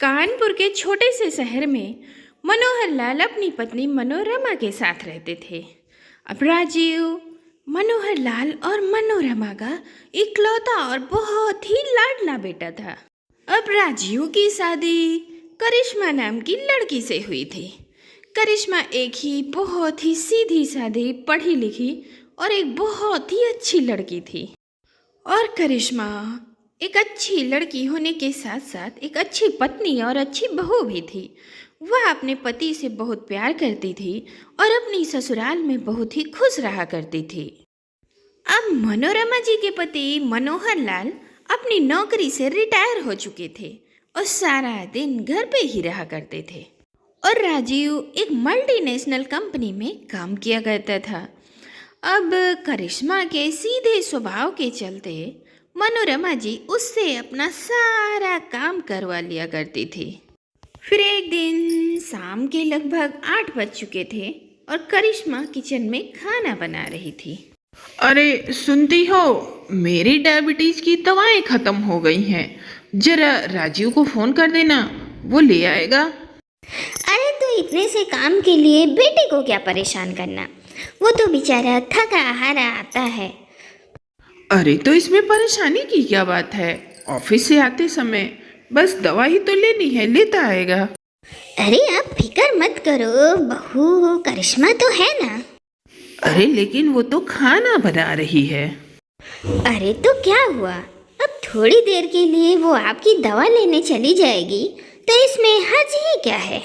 कानपुर के छोटे से शहर में मनोहर लाल अपनी पत्नी मनोरमा के साथ रहते थे। अब राजीव मनोहर लाल और मनोरमा का इकलौता और बहुत ही लाडला बेटा था। अब राजीव की शादी करिश्मा नाम की लड़की से हुई थी। करिश्मा एक ही बहुत ही सीधी सादी पढ़ी लिखी और एक बहुत ही अच्छी लड़की थी। और करिश्मा एक अच्छी लड़की होने के साथ साथ एक अच्छी पत्नी और अच्छी बहू भी थी। वह अपने पति से बहुत प्यार करती थी और अपनी ससुराल में बहुत ही खुश रहा करती थी। अब मनोरमा जी के पति मनोहर लाल अपनी नौकरी से रिटायर हो चुके थे और सारा दिन घर पे ही रहा करते थे। और राजीव एक मल्टीनेशनल कंपनी में काम किया करता था। अब करिश्मा के सीधे स्वभाव के चलते मनोरमा जी उससे अपना सारा काम करवा लिया करती थी। फिर एक दिन शाम के लगभग 8 बज चुके थे और करिश्मा किचन में खाना बना रही थी। अरे सुनती हो, मेरी डायबिटीज की दवाएं खत्म हो गई हैं। जरा राजीव को फोन कर देना, वो ले आएगा। अरे तो इतने से काम के लिए बेटे को क्या परेशान करना, वो तो बेचारा थका हारा आता है। अरे तो इसमें परेशानी की क्या बात है, ऑफिस से आते समय बस दवा ही तो लेनी है, लेता आएगा। अरे आप फिक्र मत करो, बहू करिश्मा तो है ना। अरे लेकिन वो तो खाना बना रही है। अरे तो क्या हुआ, अब थोड़ी देर के लिए वो आपकी दवा लेने चली जाएगी तो इसमें हर्ज ही क्या है।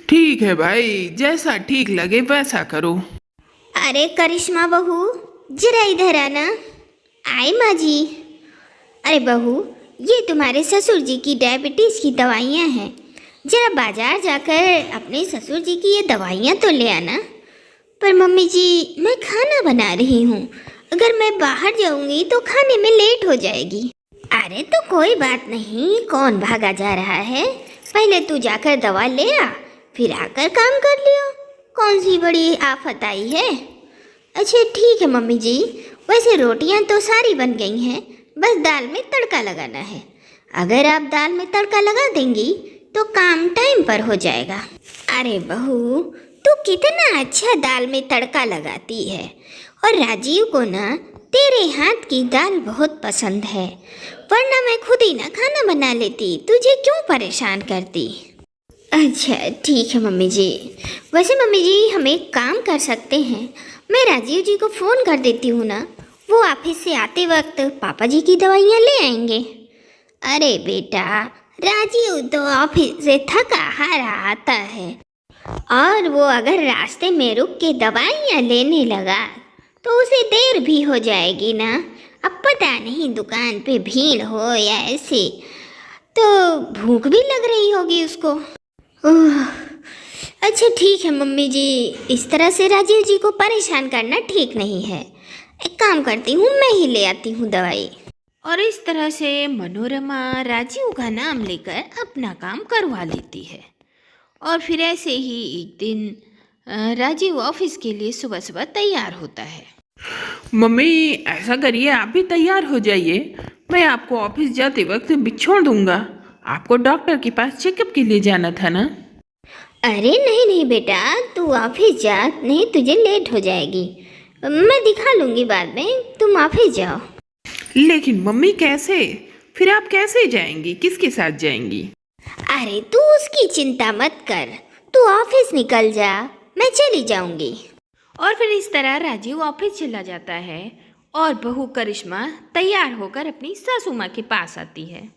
ठीक है भाई, जैसा ठीक लगे वैसा करो। अरे करिश्मा बहू जरा इधर आना। आई माँ जी। अरे बहू, ये तुम्हारे ससुर जी की डायबिटीज़ की दवाइयाँ हैं, जरा बाजार जाकर अपने ससुर जी की ये दवाइयाँ तो ले आना। पर मम्मी जी मैं खाना बना रही हूँ, अगर मैं बाहर जाऊँगी तो खाने में लेट हो जाएगी। अरे तो कोई बात नहीं, कौन भागा जा रहा है, पहले तू जाकर दवा ले आ, फिर आकर काम कर लियो, कौन सी बड़ी आफत आई है। अच्छा ठीक है मम्मी जी, वैसे रोटियां तो सारी बन गई हैं, बस दाल में तड़का लगाना है। अगर आप दाल में तड़का लगा देंगी तो काम टाइम पर हो जाएगा। अरे बहू तू कितना अच्छा दाल में तड़का लगाती है, और राजीव को ना तेरे हाथ की दाल बहुत पसंद है, वरना मैं खुद ही ना खाना बना लेती, तुझे क्यों परेशान करती। अच्छा ठीक है मम्मी जी। वैसे मम्मी जी हम एक काम कर सकते हैं, मैं राजीव जी को फ़ोन कर देती हूँ ना, वो ऑफिस से आते वक्त पापा जी की दवाइयाँ ले आएंगे। अरे बेटा, राजीव तो ऑफिस से थका हारा आता है, और वो अगर रास्ते में रुक के दवाइयाँ लेने लगा तो उसे देर भी हो जाएगी ना। अब पता नहीं दुकान पे भीड़ हो या ऐसे, तो भूख भी लग रही होगी उसको। ओह अच्छा ठीक है मम्मी जी, इस तरह से राजीव जी को परेशान करना ठीक नहीं है। एक काम करती हूँ, मैं ही ले आती हूँ दवाई। और इस तरह से मनोरमा राजीव का नाम लेकर अपना काम करवा लेती है। और फिर ऐसे ही एक दिन राजीव ऑफिस के लिए सुबह सुबह तैयार होता है। मम्मी ऐसा करिए, आप भी तैयार हो जाइए, मैं आपको ऑफिस जाते वक्त छोड़ दूंगा। आपको डॉक्टर के पास चेकअप के लिए जाना था ना। अरे नहीं नहीं बेटा, तू ऑफिस जा, नहीं तुझे लेट हो जाएगी, मैं दिखा लूँगी बाद में, तुम ऑफिस जाओ। लेकिन मम्मी कैसे, फिर आप कैसे जाएंगी, किसके साथ जाएंगी। अरे तू उसकी चिंता मत कर, तू ऑफिस निकल जा, मैं चली जाऊँगी। और फिर इस तरह राजीव ऑफिस चला जाता है और बहू करिश्मा तैयार होकर अपनी सासू माँ के पास आती है।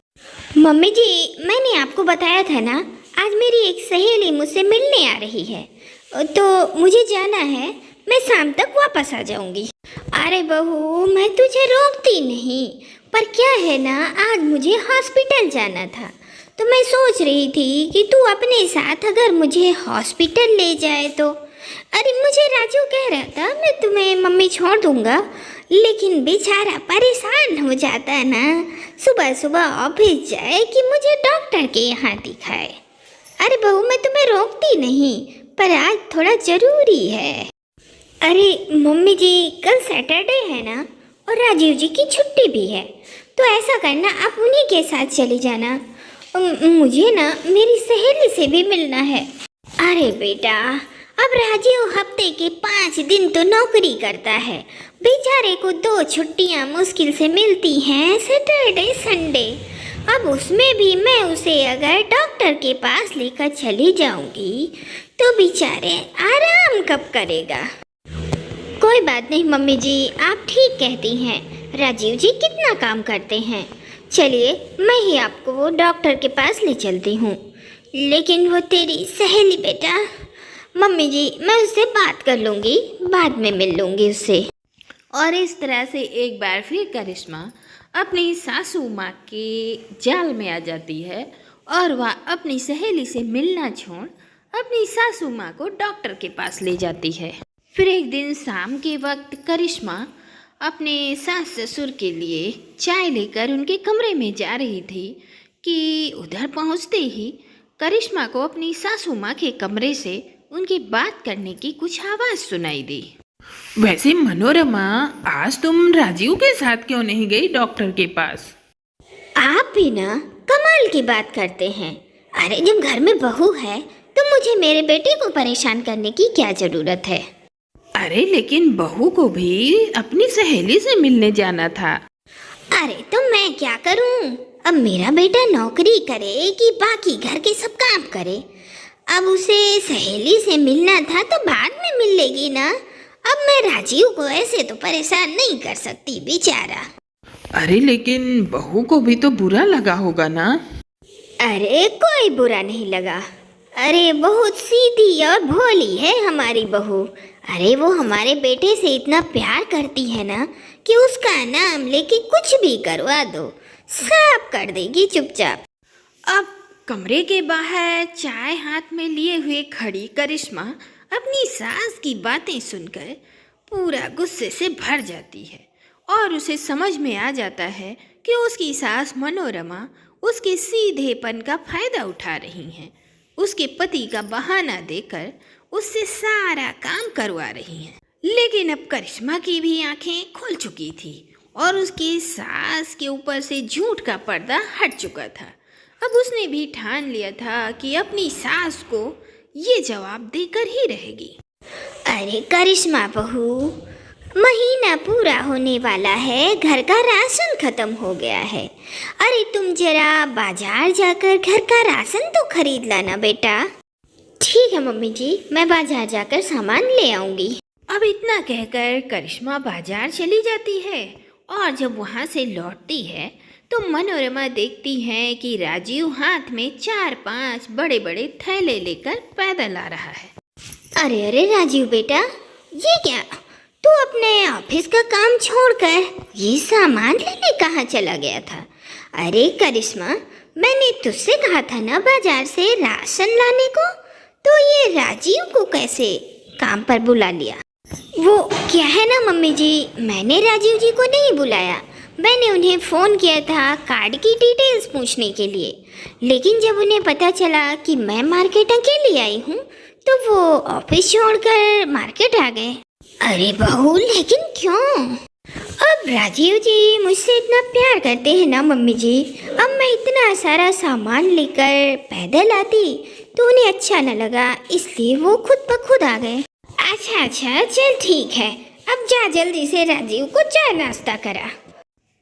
मम्मी जी मैंने आपको बताया था ना, आज मेरी एक सहेली मुझसे मिलने आ रही है, तो मुझे जाना है, मैं शाम तक वापस आ जाऊंगी। अरे बहू मैं तुझे रोकती नहीं, पर क्या है ना, आज मुझे हॉस्पिटल जाना था, तो मैं सोच रही थी कि तू अपने साथ अगर मुझे हॉस्पिटल ले जाए तो। अरे मुझे राजू कह रहा था मैं तुम्हें मम्मी छोड़ दूंगा, लेकिन बेचारा परेशान हो जाता है ना, सुबह सुबह ऑफिस जाए कि मुझे डॉक्टर के यहाँ दिखाए। अरे बहू मैं तुम्हें रोकती नहीं, पर आज थोड़ा ज़रूरी है। अरे मम्मी जी कल सैटरडे है ना, और राजीव जी की छुट्टी भी है, तो ऐसा करना आप उन्हीं के साथ चली जाना, मुझे ना मेरी सहेली से भी मिलना है। अरे बेटा, अब राजीव हफ्ते के 5 दिन तो नौकरी करता है। बेचारे को 2 छुट्टियां मुश्किल से मिलती हैं, सैटरडे संडे। अब उसमें भी मैं उसे अगर डॉक्टर के पास लेकर चली जाऊंगी तो बेचारे आराम कब करेगा। कोई बात नहीं मम्मी जी, आप ठीक कहती हैं। राजीव जी कितना काम करते हैं। चलिए मैं ही आपको वो डॉक्टर के पास ले चलती हूँ। लेकिन वो तेरी सहेली बेटा, मम्मी जी मैं उससे बात कर लूँगी, बाद में मिल लूँगी उससे। और इस तरह से एक बार फिर करिश्मा अपनी सासू माँ के जाल में आ जाती है और वह अपनी सहेली से मिलना छोड़ अपनी सासू माँ को डॉक्टर के पास ले जाती है। फिर एक दिन शाम के वक्त करिश्मा अपने सास ससुर के लिए चाय लेकर उनके कमरे में जा रही थी कि उधर पहुंचते ही करिश्मा को अपनी सासू माँ के कमरे से उनकी बात करने की कुछ आवाज़ सुनाई दी। वैसे मनोरमा, आज तुम राजीव के साथ क्यों नहीं गई डॉक्टर के पास? आप भी ना कमाल की बात करते हैं। अरे जब घर में बहू है तो मुझे मेरे बेटे को परेशान करने की क्या ज़रूरत है। अरे लेकिन बहू को भी अपनी सहेली से मिलने जाना था। अरे तो मैं क्या करूं? अब मेरा बेटा नौकरी करे कि बाकी घर के सब काम करे। अब उसे सहेली से मिलना था तो बाद में मिल लेगी ना। अब मैं राजीव को ऐसे तो परेशान नहीं कर सकती बेचारा। अरे लेकिन बहू को भी तो बुरा लगा होगा ना? अरे कोई बुरा नहीं लगा। अरे बहुत सीधी और भोली है हमारी बहू। अरे वो हमारे बेटे से इतना प्यार करती है ना कि उसका नाम लेके कुछ भी करवा दो, सब कर देगी चुपचाप। अब कमरे के बाहर चाय हाथ में लिए हुए खड़ी करिश्मा अपनी सास की बातें सुनकर पूरा गुस्से से भर जाती है और उसे समझ में आ जाता है कि उसकी सास मनोरमा उसके सीधेपन का फायदा उठा रही हैं। उसके पति का बहाना देकर उससे सारा काम करवा रही हैं। लेकिन अब करिश्मा की भी आंखें खुल चुकी थी और उसकी सास के ऊपर से झूठ का पर्दा हट चुका था। अब उसने भी ठान लिया था कि अपनी सास को ये जवाब देकर ही रहेगी। अरे करिश्मा बहू, महीना पूरा होने वाला है, घर का राशन खत्म हो गया है। अरे तुम जरा बाजार जाकर घर का राशन तो खरीद लाना बेटा। ठीक है मम्मी जी, मैं बाजार जाकर सामान ले आऊंगी। अब इतना कहकर करिश्मा बाजार चली जाती है और जब वहाँ से लौटती है तो मनोरमा देखती है कि राजीव हाथ में 4-5 बड़े बड़े थैले लेकर पैदल आ रहा है। अरे अरे राजीव बेटा, ये क्या? तू अपने ऑफिस का काम छोड़कर ये सामान लेने कहाँ चला गया था? अरे करिश्मा, मैंने तुझसे कहा था ना बाजार से राशन लाने को, तो ये राजीव को कैसे काम पर बुला लिया? वो क्या है ना मम्मी जी, मैंने राजीव जी को नहीं बुलाया। मैंने उन्हें फ़ोन किया था कार्ड की डिटेल्स पूछने के लिए, लेकिन जब उन्हें पता चला कि मैं मार्केट अकेली आई हूँ तो वो ऑफिस छोड़कर मार्केट आ गए। अरे बहू, लेकिन क्यों? अब राजीव जी मुझसे इतना प्यार करते हैं ना मम्मी जी, अब मैं इतना सारा सामान लेकर पैदल आती तो उन्हें अच्छा न लगा, इसलिए वो खुद ब खुद आ गए। अच्छा चल ठीक है, अब जा जल्दी से राजीव को चाय नाश्ता करा।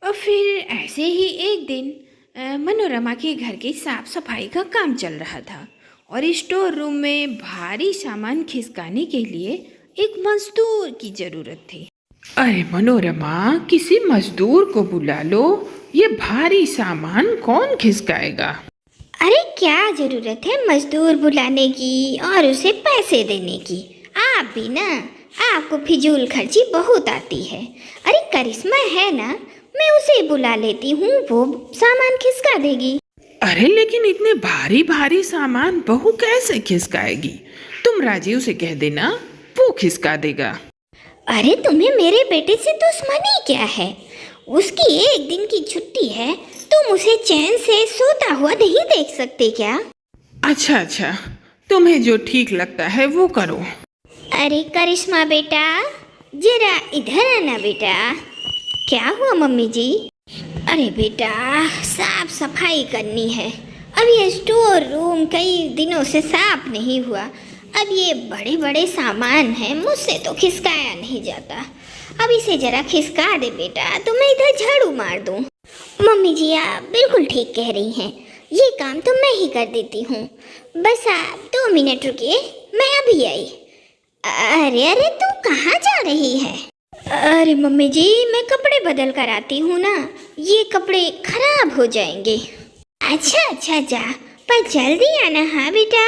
और फिर ऐसे ही एक दिन मनोरमा के घर की साफ सफाई का काम चल रहा था और स्टोर रूम में भारी सामान खिसकाने के लिए एक मजदूर की ज़रूरत थी। अरे मनोरमा, किसी मजदूर को बुला लो, ये भारी सामान कौन खिसकाएगा? अरे क्या ज़रूरत है मजदूर बुलाने की और उसे पैसे देने की? आप भी ना, आपको फिजूल खर्ची बहुत आती है। अरे करिश्मा है ना, मैं उसे बुला लेती हूँ, वो सामान खिसका देगी। अरे लेकिन इतने भारी भारी सामान बहू कैसे खिसकाएगी? तुम राजीव से कह देना, वो खिसका देगा। अरे तुम्हें मेरे बेटे से दुश्मनी क्या है? उसकी एक दिन की छुट्टी है, तुम उसे चैन से सोता हुआ नहीं देख सकते क्या? अच्छा, तुम्हें जो ठीक लगता है वो करो। अरे करिश्मा बेटा, जरा इधर आना बेटा। क्या हुआ मम्मी जी? अरे बेटा, साफ सफाई करनी है। अब ये स्टोर रूम कई दिनों से साफ नहीं हुआ। अब ये बड़े बड़े सामान हैं, मुझसे तो खिसकाया नहीं जाता। अब इसे जरा खिसका दे बेटा, तो मैं इधर झाड़ू मार दूँ। मम्मी जी आप बिल्कुल ठीक कह रही हैं, ये काम तो मैं ही कर देती हूँ। बस आप 2 मिनट रुकिए, मैं अभी आई। अरे अरे तू कहाँ जा रही है? अरे मम्मी जी मैं कपड़े बदल कर आती हूँ ना, ये कपड़े खराब हो जाएंगे। अच्छा जा, पर जल्दी आना हाँ बेटा।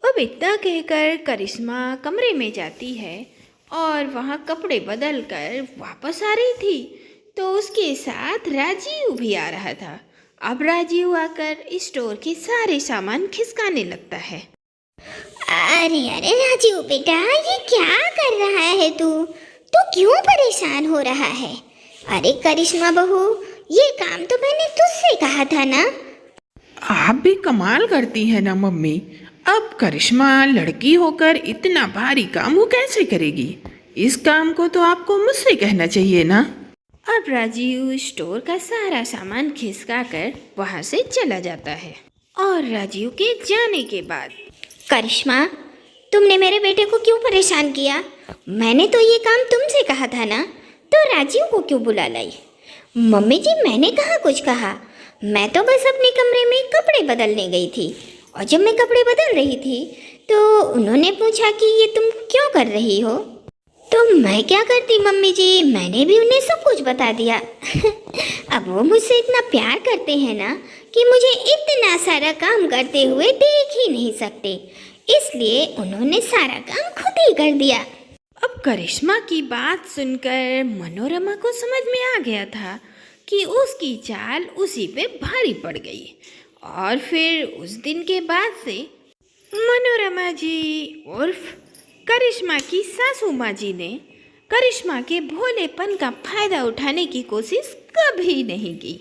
अब इतना कहकर करिश्मा कमरे में जाती है और वहाँ कपड़े बदल कर वापस आ रही थी तो उसके साथ राजीव भी आ रहा था। अब राजीव आकर स्टोर के सारे सामान खिसकाने लगता है। अरे अरे राजीव बेटा ये क्या कर रहा है तू क्यों परेशान हो रहा है? अरे करिश्मा बहू ये काम तो मैंने तुझसे कहा था ना। आप भी कमाल करती हैं ना मम्मी। अब करिश्मा लड़की होकर इतना भारी काम वो कैसे करेगी? इस काम को तो आपको मुझसे कहना चाहिए ना। अब राजीव स्टोर का सारा सामान खिसका कर वहाँ से चला जाता है। और राजीव के जाने के बाद करिश्मा तुमने मेरे बेटे को क्यों परेशान किया? मैंने तो ये काम तुमसे कहा था ना, तो राजीव को क्यों बुला लाई? मम्मी जी मैंने कहाँ कुछ कहा, मैं तो बस अपने कमरे में कपड़े बदलने गई थी और जब मैं कपड़े बदल रही थी तो उन्होंने पूछा कि ये तुम क्यों कर रही हो, तो मैं क्या करती मम्मी जी, मैंने भी उन्हें सब कुछ बता दिया। अब वो मुझसे इतना प्यार करते हैं ना कि मुझे इतना सारा काम करते हुए देख ही नहीं सकते, इसलिए उन्होंने सारा काम खुद ही कर दिया। अब करिश्मा की बात सुनकर मनोरमा को समझ में आ गया था कि उसकी चाल उसी पे भारी पड़ गई। और फिर उस दिन के बाद से मनोरमा जी उर्फ करिश्मा की सासू माँ जी ने करिश्मा के भोलेपन का फायदा उठाने की कोशिश कभी नहीं की।